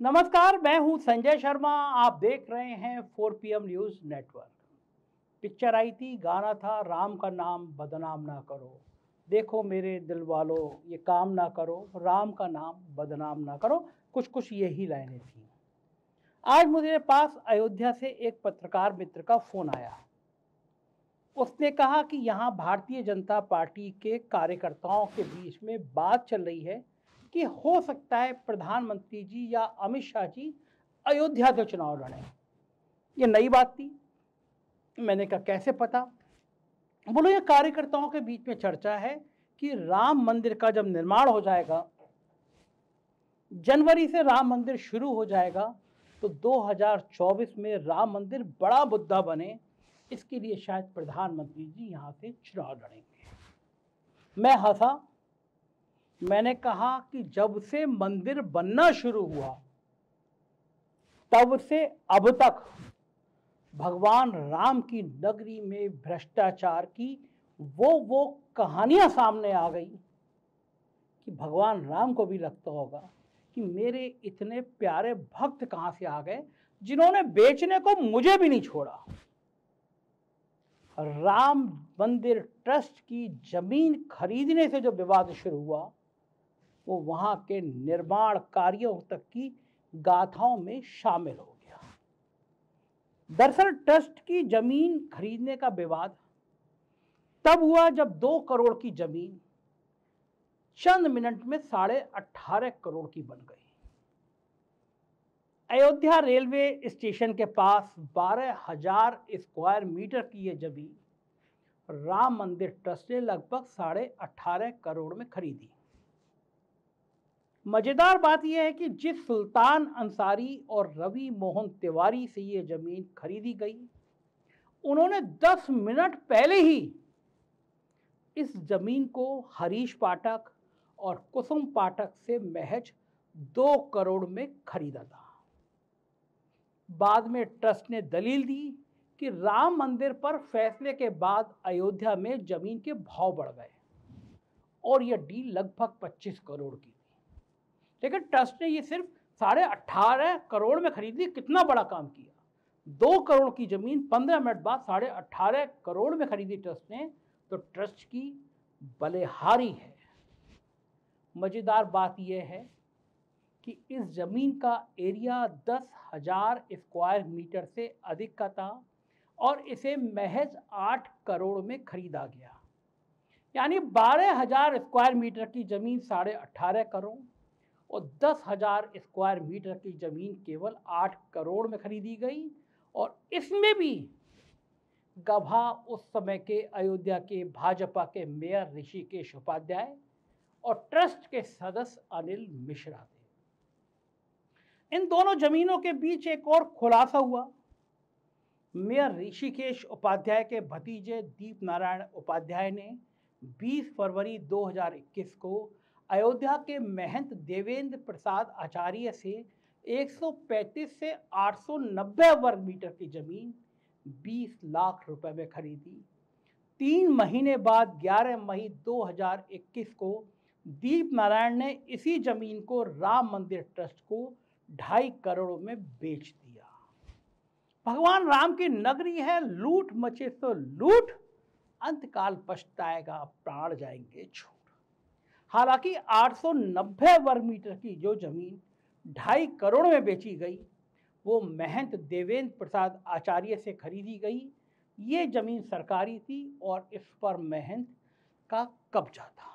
नमस्कार, मैं हूं संजय शर्मा। आप देख रहे हैं 4 PM न्यूज़ नेटवर्क। पिक्चर आई थी, गाना था, राम का नाम बदनाम ना करो। देखो मेरे दिल वालों, ये काम ना करो, राम का नाम बदनाम ना करो। कुछ कुछ यही लाइनें थी। आज मुझे पास अयोध्या से एक पत्रकार मित्र का फोन आया। उसने कहा कि यहाँ भारतीय जनता पार्टी के कार्यकर्ताओं के बीच में बात चल रही है कि हो सकता है प्रधानमंत्री जी या अमित शाह जी अयोध्या से चुनाव लड़ें। ये नई बात थी। मैंने कहा कैसे पता? बोलो ये कार्यकर्ताओं के बीच में चर्चा है कि राम मंदिर का जब निर्माण हो जाएगा, जनवरी से राम मंदिर शुरू हो जाएगा, तो 2024 में राम मंदिर बड़ा मुद्दा बने, इसके लिए शायद प्रधानमंत्री जी यहाँ से चुनाव लड़ेंगे। मैं हंसा। मैंने कहा कि जब से मंदिर बनना शुरू हुआ तब से अब तक भगवान राम की नगरी में भ्रष्टाचार की वो कहानियां सामने आ गई कि भगवान राम को भी लगता होगा कि मेरे इतने प्यारे भक्त कहां से आ गए जिन्होंने बेचने को मुझे भी नहीं छोड़ा। राम मंदिर ट्रस्ट की जमीन खरीदने से जो विवाद शुरू हुआ वो वहां के निर्माण कार्यों तक की गाथाओं में शामिल हो गया। दरअसल ट्रस्ट की जमीन खरीदने का विवाद तब हुआ जब 2 करोड़ की जमीन चंद मिनट में 18.5 करोड़ की बन गई। अयोध्या रेलवे स्टेशन के पास 12,000 स्क्वायर मीटर की यह जमीन राम मंदिर ट्रस्ट ने लगभग 18.5 करोड़ में खरीदी। मजेदार बात यह है कि जिस सुल्तान अंसारी और रवि मोहन तिवारी से ये जमीन खरीदी गई, उन्होंने 10 मिनट पहले ही इस जमीन को हरीश पाठक और कुसुम पाठक से महज 2 करोड़ में खरीदा था। बाद में ट्रस्ट ने दलील दी कि राम मंदिर पर फैसले के बाद अयोध्या में जमीन के भाव बढ़ गए और यह डील लगभग 25 करोड़ की। लेकिन ट्रस्ट ने ये सिर्फ 18.5 करोड़ में खरीदी। कितना बड़ा काम किया! 2 करोड़ की जमीन 15 मिनट बाद 18.5 करोड़ में खरीदी ट्रस्ट ने, तो ट्रस्ट की बलिहारी है। मजेदार बात यह है कि इस जमीन का एरिया 10,000 स्क्वायर मीटर से अधिक का था और इसे महज 8 करोड़ में खरीदा गया। यानी 12,000 स्क्वायर मीटर की जमीन 18.5 करोड़ और 10,000 स्क्वायर मीटर की जमीन केवल 8 करोड़ में खरीदी गई। और इसमें भी गवाह उस समय के अयोध्या के भाजपा के मेयर ऋषिकेश उपाध्याय और ट्रस्ट के सदस्य अनिल मिश्रा थे। इन दोनों जमीनों के बीच एक और खुलासा हुआ। मेयर ऋषिकेश उपाध्याय के भतीजे दीप नारायण उपाध्याय ने 20 फरवरी 2021 को अयोध्या के महंत देवेंद्र प्रसाद आचार्य से 135 से 890 वर्ग मीटर की जमीन 20 लाख रुपए में खरीदी। 3 महीने बाद 11 मई 2021 को दीप नारायण ने इसी जमीन को राम मंदिर ट्रस्ट को 2.5 करोड़ में बेच दिया। भगवान राम की नगरी है, लूट मचे तो लूट, अंतकाल पछताएगा, प्राण जाएंगे छूट। हालांकि 890 वर्ग मीटर की जो जमीन 2.5 करोड़ में बेची गई वो महंत देवेंद्र प्रसाद आचार्य से खरीदी गई। ये जमीन सरकारी थी और इस पर महंत का कब्जा था।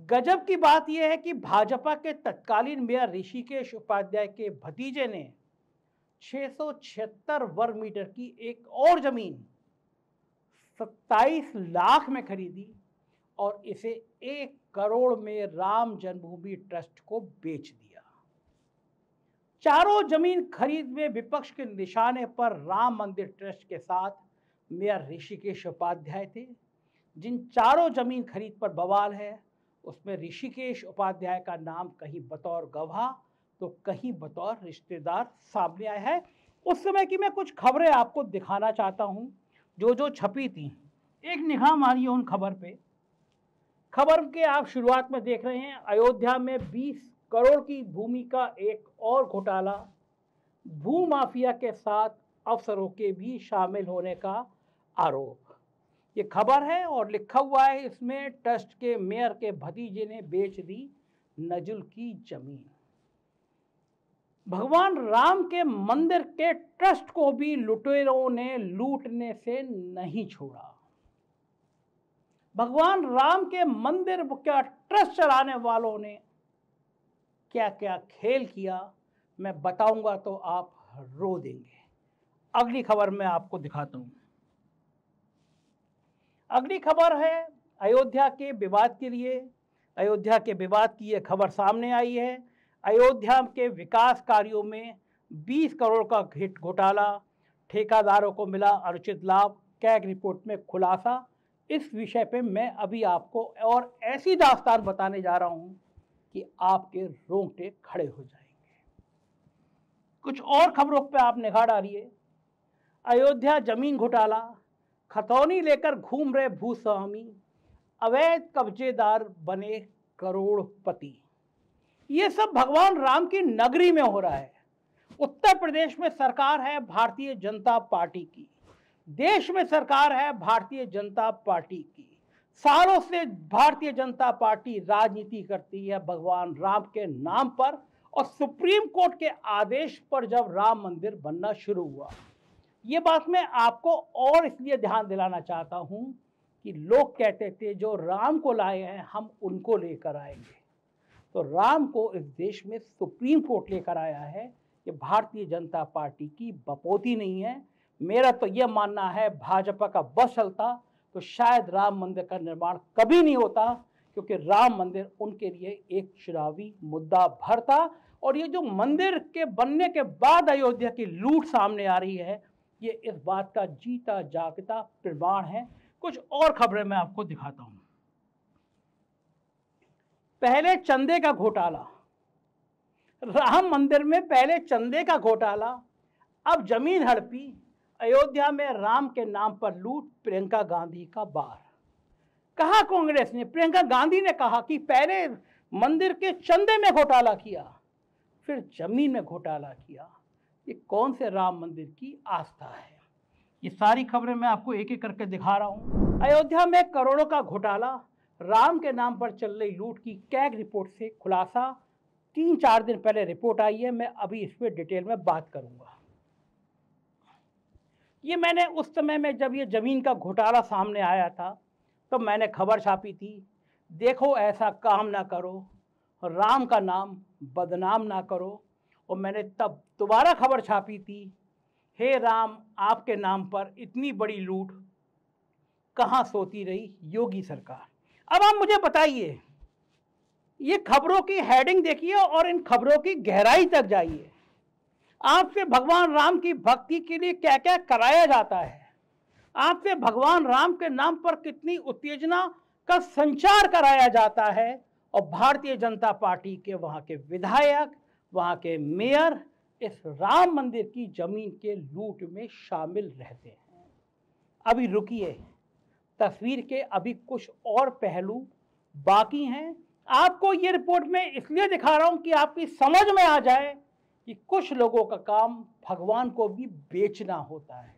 गजब की बात यह है कि भाजपा के तत्कालीन मेयर ऋषिकेश उपाध्याय के भतीजे ने 676 वर्ग मीटर की एक और जमीन 27 लाख में खरीदी और इसे 1 करोड़ में राम जन्मभूमि ट्रस्ट को बेच दिया। चारों जमीन खरीद में विपक्ष के निशाने पर राम मंदिर ट्रस्ट के साथ मेयर ऋषिकेश उपाध्याय थे। जिन चारों जमीन खरीद पर बवाल है उसमें ऋषिकेश उपाध्याय का नाम कहीं बतौर गवाह तो कहीं बतौर रिश्तेदार सामने आया है। उस समय की मैं कुछ खबरें आपको दिखाना चाहता हूं जो छपी थी। एक निगाह मारिए उन खबर पे। खबर के आप शुरुआत में देख रहे हैं, अयोध्या में 20 करोड़ की भूमि का एक और घोटाला, भूमाफिया के साथ अफसरों के भी शामिल होने का आरोप। ये खबर है और लिखा हुआ है इसमें, ट्रस्ट के मेयर के भतीजे ने बेच दी नजुल की जमीन। भगवान राम के मंदिर के ट्रस्ट को भी लुटेरों ने लूटने से नहीं छोड़ा। भगवान राम के मंदिर का ट्रस्ट चलाने वालों ने क्या क्या खेल किया, मैं बताऊंगा तो आप रो देंगे। अगली खबर मैं आपको दिखाता हूं। अगली खबर है अयोध्या के विवाद के लिए। अयोध्या के विवाद की यह खबर सामने आई है। अयोध्या के विकास कार्यों में 20 करोड़ का घोटाला, ठेकेदारों को मिला अनुचित लाभ, कैग रिपोर्ट में खुलासा। इस विषय पे मैं अभी आपको और ऐसी दास्तान बताने जा रहा हूं कि आपके रोंगटे खड़े हो जाएंगे। कुछ और खबरों पे आप निगाह डालिए। अयोध्या जमीन घोटाला, खतौनी लेकर घूम रहे भूस्वामी, अवैध कब्जेदार बने करोड़पति। ये सब भगवान राम की नगरी में हो रहा है। उत्तर प्रदेश में सरकार है भारतीय जनता पार्टी की, देश में सरकार है भारतीय जनता पार्टी की। सालों से भारतीय जनता पार्टी राजनीति करती है भगवान राम के नाम पर, और सुप्रीम कोर्ट के आदेश पर जब राम मंदिर बनना शुरू हुआ। ये बात मैं आपको और इसलिए ध्यान दिलाना चाहता हूं कि लोग कहते थे जो राम को लाए हैं हम उनको लेकर आएंगे, तो राम को इस देश में सुप्रीम कोर्ट लेकर आया है। ये भारतीय जनता पार्टी की बपोती नहीं है। मेरा तो यह मानना है भाजपा का बस चलता तो शायद राम मंदिर का निर्माण कभी नहीं होता, क्योंकि राम मंदिर उनके लिए एक चुनावी मुद्दा भर था। और ये जो मंदिर के बनने के बाद अयोध्या की लूट सामने आ रही है, ये इस बात का जीता जागता प्रमाण है। कुछ और खबरें मैं आपको दिखाता हूं। पहले चंदे का घोटाला, राम मंदिर में पहले चंदे का घोटाला, अब जमीन हड़पी। अयोध्या में राम के नाम पर लूट, प्रियंका गांधी का बार। कहा कांग्रेस ने, प्रियंका गांधी ने कहा कि पहले मंदिर के चंदे में घोटाला किया, फिर जमीन में घोटाला किया। ये कौन से राम मंदिर की आस्था है? ये सारी खबरें मैं आपको एक एक करके दिखा रहा हूं। अयोध्या में करोड़ों का घोटाला, राम के नाम पर चल रही लूट की कैग रिपोर्ट से खुलासा। 3-4 दिन पहले रिपोर्ट आई है, मैं अभी इस पर डिटेल में बात करूंगा। ये मैंने उस समय में जब ये जमीन का घोटाला सामने आया था तो मैंने खबर छापी थी, देखो ऐसा काम ना करो, राम का नाम बदनाम ना करो। और मैंने तब दोबारा खबर छापी थी, हे राम आपके नाम पर इतनी बड़ी लूट कहाँ सोती रही योगी सरकार। अब आप मुझे बताइए, ये खबरों की हेडिंग देखिए और इन खबरों की गहराई तक जाइए। आपसे भगवान राम की भक्ति के लिए क्या क्या कराया जाता है, आपसे भगवान राम के नाम पर कितनी उत्तेजना का संचार कराया जाता है, और भारतीय जनता पार्टी के वहाँ के विधायक, वहाँ के मेयर इस राम मंदिर की जमीन के लूट में शामिल रहते हैं। अभी रुकिए, तस्वीर के अभी कुछ और पहलू बाकी हैं। आपको ये रिपोर्ट में इसलिए दिखा रहा हूं कि आपकी समझ में आ जाए कि कुछ लोगों का काम भगवान को भी बेचना होता है।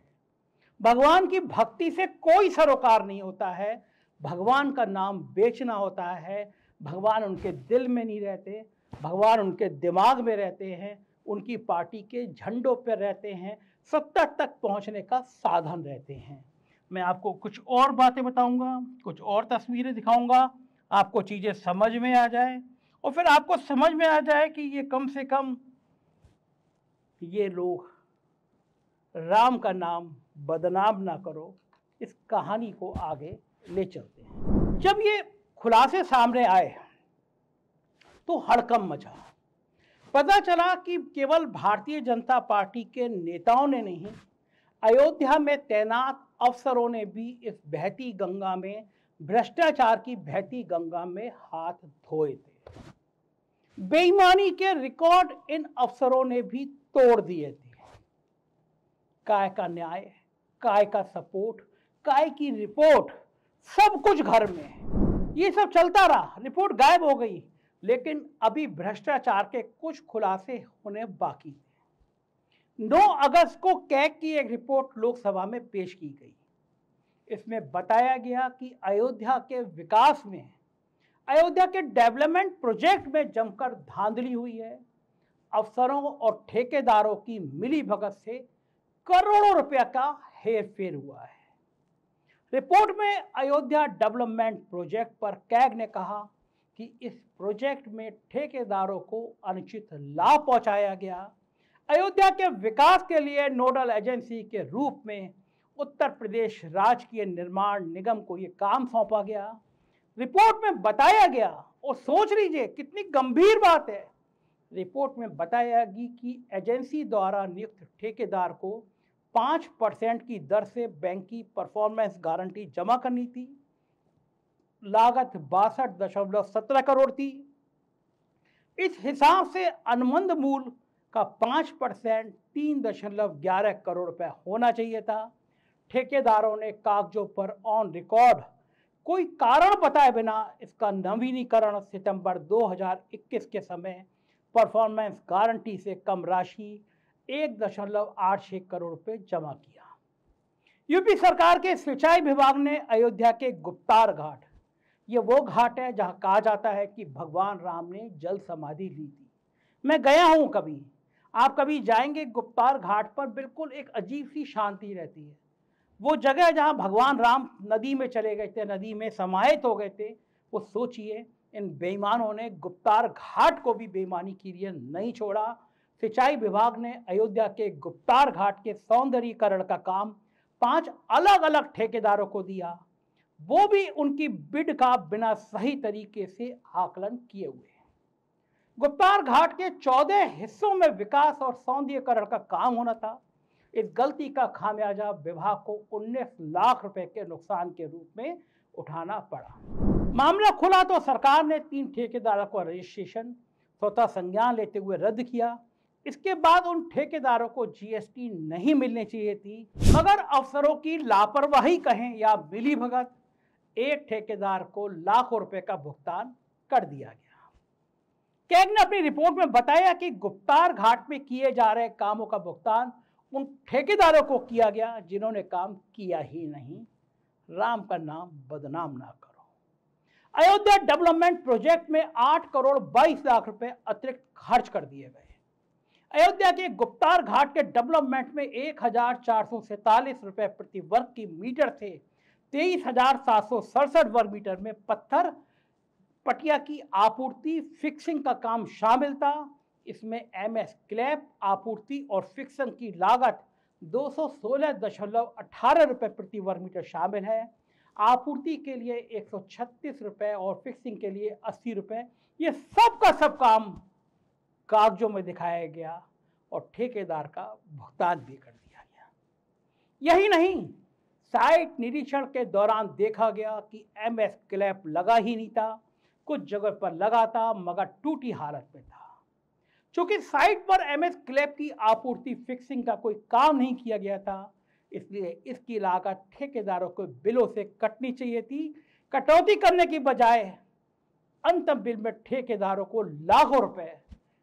भगवान की भक्ति से कोई सरोकार नहीं होता है, भगवान का नाम बेचना होता है। भगवान उनके दिल में नहीं रहते, भगवान उनके दिमाग में रहते हैं, उनकी पार्टी के झंडों पर रहते हैं, सत्ता तक पहुंचने का साधन रहते हैं। मैं आपको कुछ और बातें बताऊंगा, कुछ और तस्वीरें दिखाऊंगा, आपको चीज़ें समझ में आ जाए, और फिर आपको समझ में आ जाए कि ये कम से कम ये लोग राम का नाम बदनाम ना करो। इस कहानी को आगे ले चलते हैं। जब ये खुलासे सामने आए तो हड़कंप मचा। पता चला कि केवल भारतीय जनता पार्टी के नेताओं ने नहीं, अयोध्या में तैनात अफसरों ने भी इस बहती गंगा में, भ्रष्टाचार की बहती गंगा में हाथ धोए थे। बेईमानी के रिकॉर्ड इन अफसरों ने भी तोड़ दिए थे। काय का न्याय, काय का सपोर्ट, काय की रिपोर्ट, सब कुछ घर में। ये सब चलता रहा, रिपोर्ट गायब हो गई। लेकिन अभी भ्रष्टाचार के कुछ खुलासे होने बाकी थे। 9 अगस्त को कैग की एक रिपोर्ट लोकसभा में पेश की गई। इसमें बताया गया कि अयोध्या के विकास में, अयोध्या के डेवलपमेंट प्रोजेक्ट में जमकर धांधली हुई है। अफसरों और ठेकेदारों की मिलीभगत से करोड़ों रुपया का हेरफेर हुआ है। रिपोर्ट में अयोध्या डेवलपमेंट प्रोजेक्ट पर कैग ने कहा कि इस प्रोजेक्ट में ठेकेदारों को अनुचित लाभ पहुंचाया गया। अयोध्या के विकास के लिए नोडल एजेंसी के रूप में उत्तर प्रदेश राजकीय निर्माण निगम को यह काम सौंपा गया। रिपोर्ट में बताया गया, और सोच लीजिए कितनी गंभीर बात है, रिपोर्ट में बताया गया कि एजेंसी द्वारा नियुक्त ठेकेदार को 5% की दर से बैंक की परफॉर्मेंस गारंटी जमा करनी थी। लागत 62.17 करोड़ थी। इस हिसाब से अनुबंध मूल्य का 5% 3.11 करोड़ रुपए होना चाहिए था। ठेकेदारों ने कागजों पर ऑन रिकॉर्ड कोई कारण बताए बिना इसका नवीनीकरण सितंबर 2021 के समय परफॉर्मेंस गारंटी से कम राशि 1.86 करोड़ रुपए जमा किया। यूपी सरकार के सिंचाई विभाग ने अयोध्या के गुप्तार घाट, ये वो घाट है जहां कहा जाता है कि भगवान राम ने जल समाधि ली थी। मैं गया हूं कभी, आप कभी जाएंगे गुप्तार घाट पर, बिल्कुल एक अजीब सी शांति रहती है। वो जगह जहां भगवान राम नदी में चले गए थे, नदी में समाहित हो गए थे, वो सोचिए इन बेईमानों ने गुप्तार घाट को भी बेईमानी के लिए नहीं छोड़ा। सिंचाई विभाग ने अयोध्या के गुप्तार घाट के सौंदर्यीकरण का काम 5 अलग अलग ठेकेदारों को दिया, वो भी उनकी बिड का बिना सही तरीके से आकलन किए हुए। गुप्तार घाट के 14 हिस्सों में विकास और सौंदर्यीकरण का काम होना था। इस गलती का खामियाजा विभाग को 19 लाख रुपए के नुकसान के रूप में उठाना पड़ा। मामला खुला तो सरकार ने 3 ठेकेदारों का रजिस्ट्रेशन स्वतः संज्ञान लेते हुए रद्द किया। इसके बाद उन ठेकेदारों को जीएसटी नहीं मिलनी चाहिए थी, मगर अफसरों की लापरवाही कहें या मिलीभगत, एक ठेकेदार को लाखों रुपए का भुगतान कर दिया गया। कैग ने अपनी रिपोर्ट में बताया कि गुप्तार घाट में किए जा रहे कामों का भुगतान उन ठेकेदारों को किया गया जिन्होंने काम किया ही नहीं। राम का नाम बदनाम ना करो। अयोध्या डेवलपमेंट प्रोजेक्ट में 8 करोड़ 22 लाख रुपए अतिरिक्त खर्च कर दिए गए। अयोध्या के गुप्तार घाट के डेवलपमेंट में 1447 रुपए प्रति वर्ग की मीटर से 23,767 वर्ग मीटर में पत्थर पटिया की आपूर्ति फिक्सिंग का काम शामिल था। इसमें एमएस क्लैप आपूर्ति और फिक्सिंग की लागत 216.18 रुपए प्रति वर्ग मीटर शामिल है। आपूर्ति के लिए 136 रुपए और फिक्सिंग के लिए 80 रुपए। ये सब का सब काम कागजों में दिखाया गया और ठेकेदार का भुगतान भी कर दिया गया। यही नहीं, साइट निरीक्षण के दौरान देखा गया कि एमएस क्लैप लगा ही नहीं था, कुछ जगह पर लगा था मगर टूटी हालत में था। चूंकि साइट पर एमएस क्लैप की आपूर्ति फिक्सिंग का कोई काम नहीं किया गया था, इसलिए इसकी लागत ठेकेदारों को बिलों से कटनी चाहिए थी। कटौती करने की बजाय अंतिम बिल में ठेकेदारों को लाखों रुपए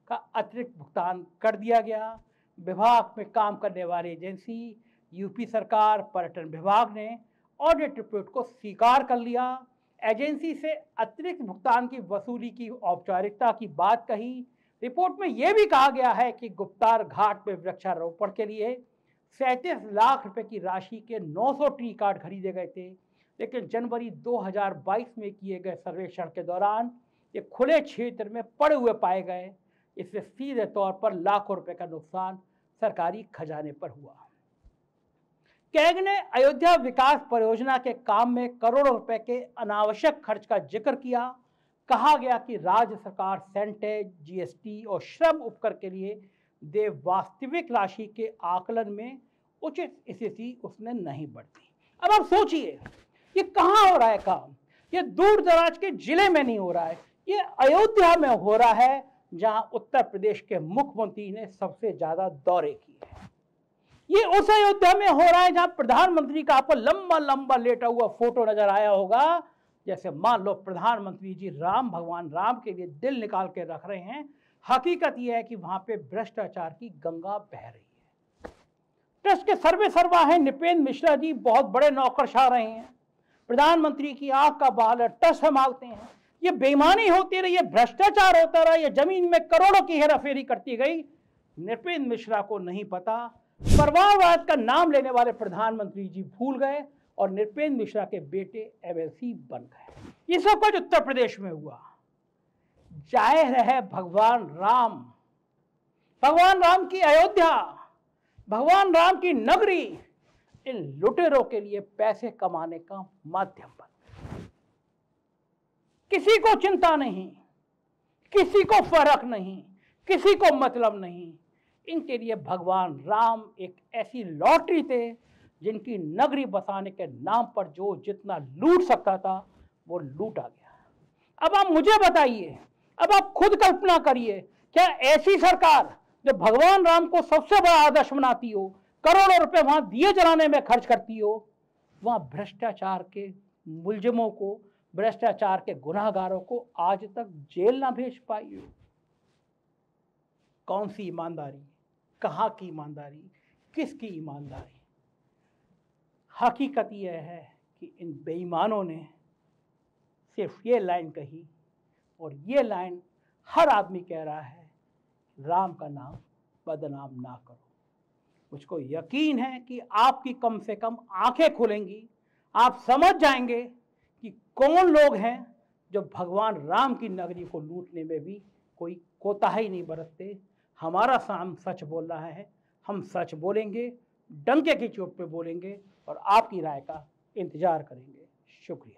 का अतिरिक्त भुगतान कर दिया गया। विभाग में काम करने वाली एजेंसी, यूपी सरकार, पर्यटन विभाग ने ऑडिट रिपोर्ट को स्वीकार कर लिया। एजेंसी से अतिरिक्त भुगतान की वसूली की औपचारिकता की बात कही। रिपोर्ट में यह भी कहा गया है कि गुप्तार घाट में वृक्षारोपण के लिए 37 लाख रुपए की राशि के 900 ट्री कार्ड खरीदे गए थे, लेकिन जनवरी 2022 में किए गए सर्वेक्षण के दौरान ये खुले क्षेत्र में पड़े हुए पाए गए। इससे सीधे तौर पर लाखों रुपए का नुकसान सरकारी खजाने पर हुआ। कैग ने अयोध्या विकास परियोजना के काम में करोड़ों रुपए के अनावश्यक खर्च का जिक्र किया। कहा गया कि राज्य सरकार सेंटेज, जीएसटी और श्रम उपकर के लिए दे वास्तविक राशि के आकलन में उचित स्थिति उसने नहीं बरती। अब आप सोचिए, ये कहाँ हो रहा है काम? ये दूर दराज के जिले में नहीं हो रहा है, ये अयोध्या में हो रहा है, जहां उत्तर प्रदेश के मुख्यमंत्री ने सबसे ज्यादा दौरे किए हैं। ये उस अयोध्या में हो रहा है जहां प्रधानमंत्री का आपको लंबा लंबा लेटा हुआ फोटो नजर आया होगा, जैसे मान लो प्रधानमंत्री जी भगवान राम के लिए दिल निकाल के रख रहे हैं, हकीकत यह है कि वहां पे भ्रष्टाचार की गंगा बह रही है। ट्रस्ट के सर्वे सर्वा हैं नृपेंद्र मिश्रा जी, बहुत बड़े नौकरशाह रहे हैं, प्रधानमंत्री की आंख का बाल है, ट्रस्ट संभालते हैं। ये बेईमानी होती रही, ये भ्रष्टाचार होता रहा, ये जमीन में करोड़ों की हेराफेरी करती गई। नृपेंद्र मिश्रा को नहीं पता, परिवारवाद का नाम लेने वाले प्रधानमंत्री जी भूल गए और नृपेंद्र मिश्रा के बेटे एमएलसी बन गए। ये सब कुछ उत्तर प्रदेश में हुआ। जाहिर है भगवान राम की अयोध्या, भगवान राम की नगरी इन लुटेरों के लिए पैसे कमाने का माध्यम बन गया। किसी को चिंता नहीं, किसी को फर्क नहीं, किसी को मतलब नहीं। इनके लिए भगवान राम एक ऐसी लॉटरी थे जिनकी नगरी बसाने के नाम पर जो जितना लूट सकता था वो लूटा गया। अब आप मुझे बताइए, अब आप खुद कल्पना करिए, क्या ऐसी सरकार जो भगवान राम को सबसे बड़ा आदर्श बनाती हो, करोड़ों रुपए वहां दिए जलाने में खर्च करती हो, वहां भ्रष्टाचार के मुलजिमों को, भ्रष्टाचार के गुनाहगारों को आज तक जेल ना भेज पाई हो? कौन सी ईमानदारी, कहां की ईमानदारी, किसकी ईमानदारी? हकीकत यह है कि इन बेईमानों ने सिर्फ ये लाइन कही, और ये लाइन हर आदमी कह रहा है, राम का नाम बदनाम ना करो। मुझको यकीन है कि आपकी कम से कम आंखें खुलेंगी, आप समझ जाएंगे कि कौन लोग हैं जो भगवान राम की नगरी को लूटने में भी कोई कोताही नहीं बरतते। हमारा साम सच बोल रहा है, हम सच बोलेंगे, डंके की चोट पे बोलेंगे और आपकी राय का इंतजार करेंगे। शुक्रिया।